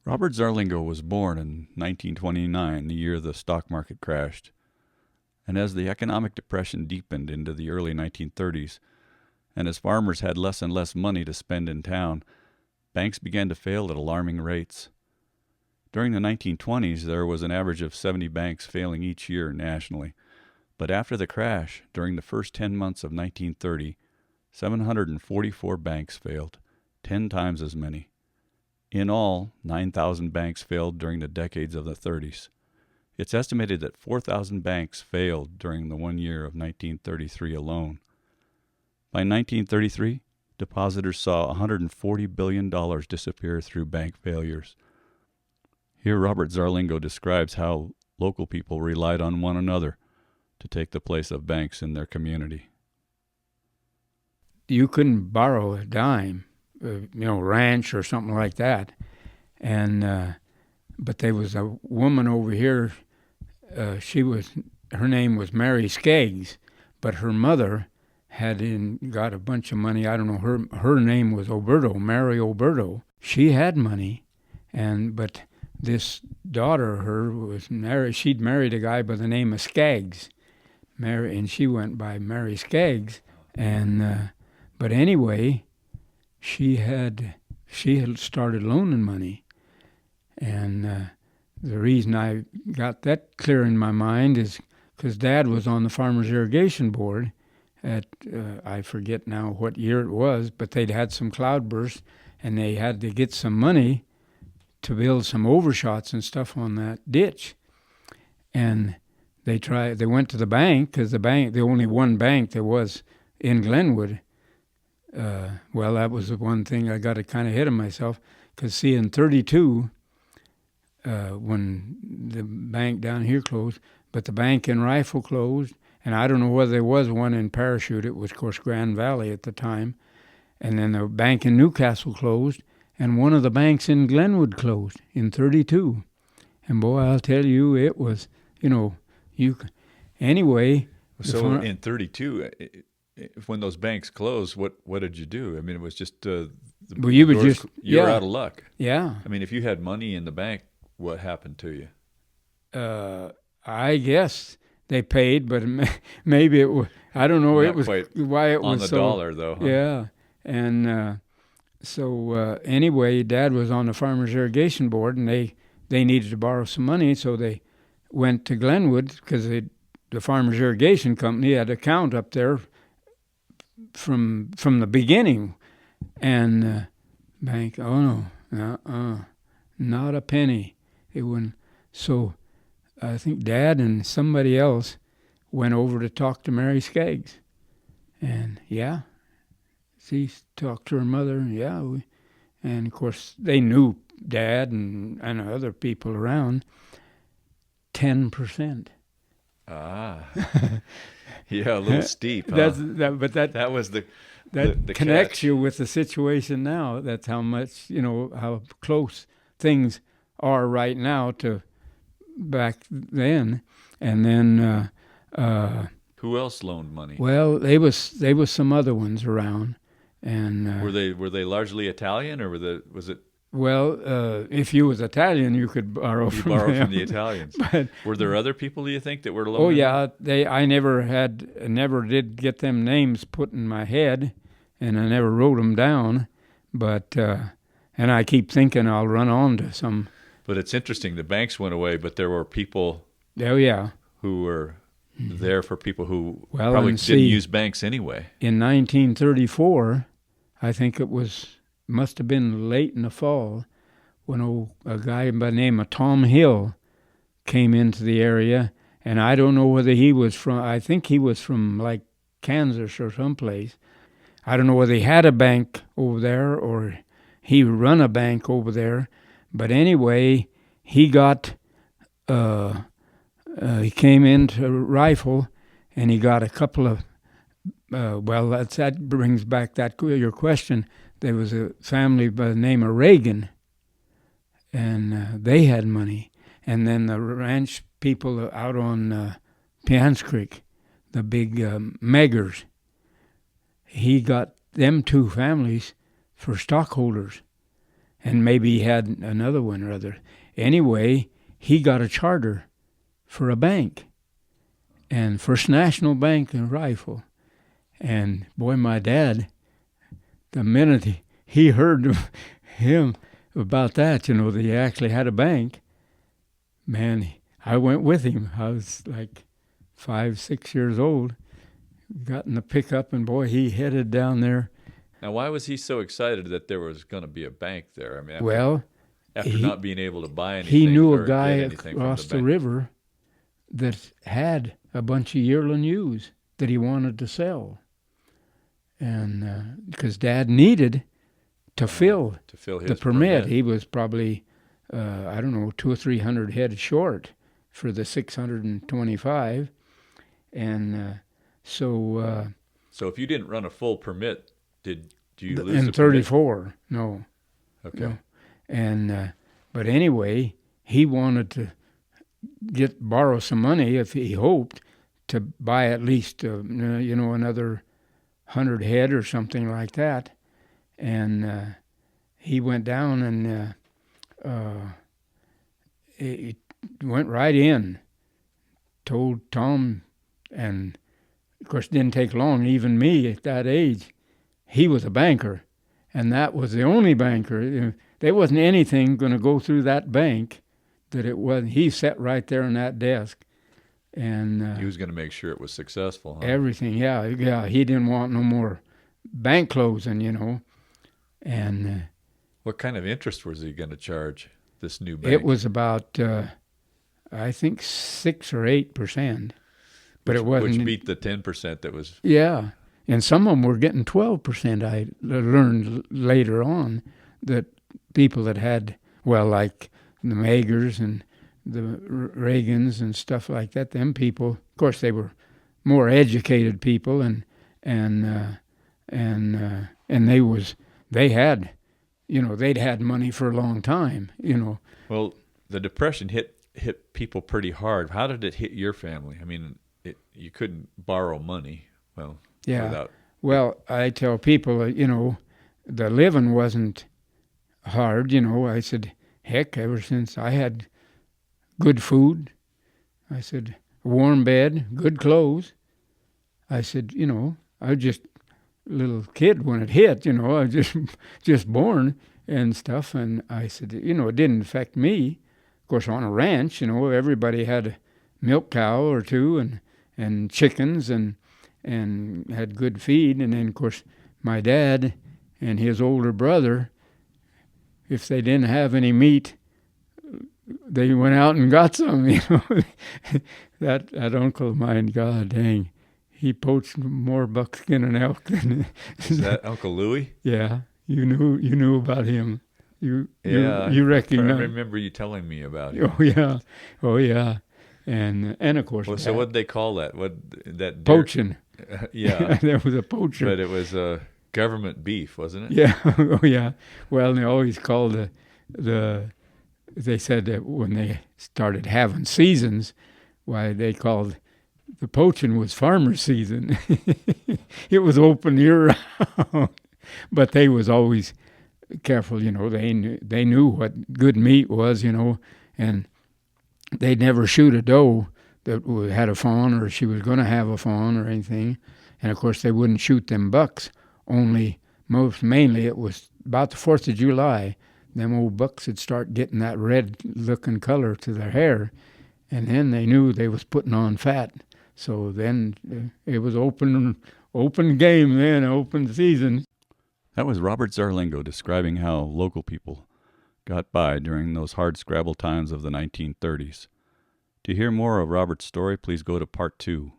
Robert Zarlingo was born in 1929, the year the stock market crashed. And as the economic depression deepened into the early 1930s, and as farmers had less and less money to spend in town, banks began to fail at alarming rates. During the 1920s, there was an average of 70 banks failing each year nationally. But after the crash, during the first 10 months of 1930, 744 banks failed, 10 times as many. In all, 9,000 banks failed during the decades of the 30s. It's estimated that 4,000 banks failed during the 1 year of 1933 alone. By 1933, depositors saw $140 billion disappear through bank failures. Here Robert Zarlingo describes how local people relied on one another to take the place of banks in their community. You couldn't borrow a dime, ranch or something like that. And but there was a woman over here. Her name was Mary Skaggs, but her mother got a bunch of money. I don't know. Her name was Mary Oberto. She had money, but this daughter of her was married. She'd married a guy by the name of Skaggs, and she went by Mary Skaggs. And but anyway, she had started loaning money, and the reason I got that clear in my mind is because Dad was on the Farmers Irrigation Board at I forget now what year it was, but they'd had some cloudbursts, and they had to get some money to build some overshots and stuff on that ditch. And they went to the bank, because the only one bank there was in Glenwood. Well, that was the one thing I got to kind of hit on myself, because see, in 32, when the bank down here closed, but the bank in Rifle closed, and I don't know whether there was one in Parachute. It was, of course, Grand Valley at the time. And then the bank in Newcastle closed, and one of the banks in Glenwood closed in 32. And boy, I'll tell you, it was, anyway. So in 32, when those banks closed, what did you do? I mean, it was just you were out of luck. Yeah. I mean, if you had money in the bank, what happened to you? I guess they paid, but maybe it was. I don't know. Not it was quite why it on was the so, dollar, though. Huh? Yeah, and so anyway, Dad was on the Farmers Irrigation Board, and they needed to borrow some money, so they went to Glenwood because the Farmers Irrigation Company had an account up there from the beginning, and bank. Oh no, not a penny. It wouldn't. So I think Dad and somebody else went over to talk to Mary Skaggs, and she talked to her mother. And of course they knew Dad and other people around. 10%. Ah, yeah, a little steep. Huh? That was the connects catch. You with the situation now. That's how much how close things are right now to back then. And then who else loaned money? Well, they was some other ones around, and were they largely Italian, or was it? Well, if you was Italian, you could borrow from them. From the Italians. But were there other people, do you think, that were loaning? Oh yeah, I never did get them names put in my head, and I never wrote them down. But and I keep thinking I'll run on to some. But it's interesting. The banks went away, but there were people. Oh yeah. Who were there for people who probably didn't use banks anyway. In 1934, I think must have been late in the fall, when a guy by the name of Tom Hill came into the area, and I don't know whether he was from. I think he was from like Kansas or someplace. I don't know whether he had a bank over there or he run a bank over there, but anyway, he got. He came into Rifle, and he got a couple of. That brings back your question. There was a family by the name of Reagan, and they had money. And then the ranch people out on Piance Creek, the big Meggers, he got them two families for stockholders. and maybe he had another one or other. Anyway, he got a charter for a bank, and First National Bank in Rifle. And boy, my dad, the minute he heard of him about that, that he actually had a bank, man, I went with him. I was like 5, 6 years old, got in the pickup, and boy, he headed down there. Now, why was he so excited that there was going to be a bank there? I mean, after he, not being able to buy anything, he knew or a guy get anything across from the river that had a bunch of yearling ewes that he wanted to sell. And because Dad needed to fill his the permit. He was probably, 200 or 300 head short for the 625. And so if you didn't run a full permit, do you lose in the 34? Permit? No. Okay. No. And but anyway, he wanted to borrow some money, if he hoped, to buy at least another 100 head or something like that. And he went down and it went right in, told Tom, and of course it didn't take long, even me at that age, he was a banker, and that was the only banker. There wasn't anything going to go through that bank that it wasn't. He sat right there on that desk. And he was going to make sure it was successful. Huh? Everything, yeah. He didn't want no more bank closing, And what kind of interest was he going to charge this new bank? It was about, I think, 6 or 8%, but it wasn't. Which beat the 10% that was. Yeah, and some of them were getting 12%. I learned later on that people that had, like the Magers and the Reagans and stuff like that, them people, of course, they were more educated people, and they had, they'd had money for a long time, Well, the Depression hit people pretty hard. How did it hit your family? I mean, you couldn't borrow money. Well, yeah. Well, I tell people, the living wasn't hard. I said, heck, ever since I had good food, I said, warm bed, good clothes. I said, I was just a little kid when it hit, I was just born and stuff. And I said, it didn't affect me. Of course, on a ranch, everybody had a milk cow or two and chickens and had good feed. And then, of course, my dad and his older brother, if they didn't have any meat, they went out and got some, That uncle of mine, God dang, he poached more buckskin and elk than. Is that Uncle Louie? Yeah, you knew about him. You recognize. I remember you telling me about him. Oh yeah, and of course. Well, so what did they call that? Poaching. Yeah, there was a poacher. But it was government beef, wasn't it? Yeah. Oh yeah. Well, they always called the. They said that when they started having seasons, why they called the poaching was farmer season. It was open year round, but they was always careful. They knew what good meat was. And they'd never shoot a doe that had a fawn or she was going to have a fawn or anything. And of course, they wouldn't shoot them bucks. Mainly it was about the 4th of July. Them old bucks would start getting that red-looking color to their hair, and then they knew they was putting on fat. So then it was open game then, open season. That was Robert Zarlingo describing how local people got by during those hard scrabble times of the 1930s. To hear more of Robert's story, please go to Part 2.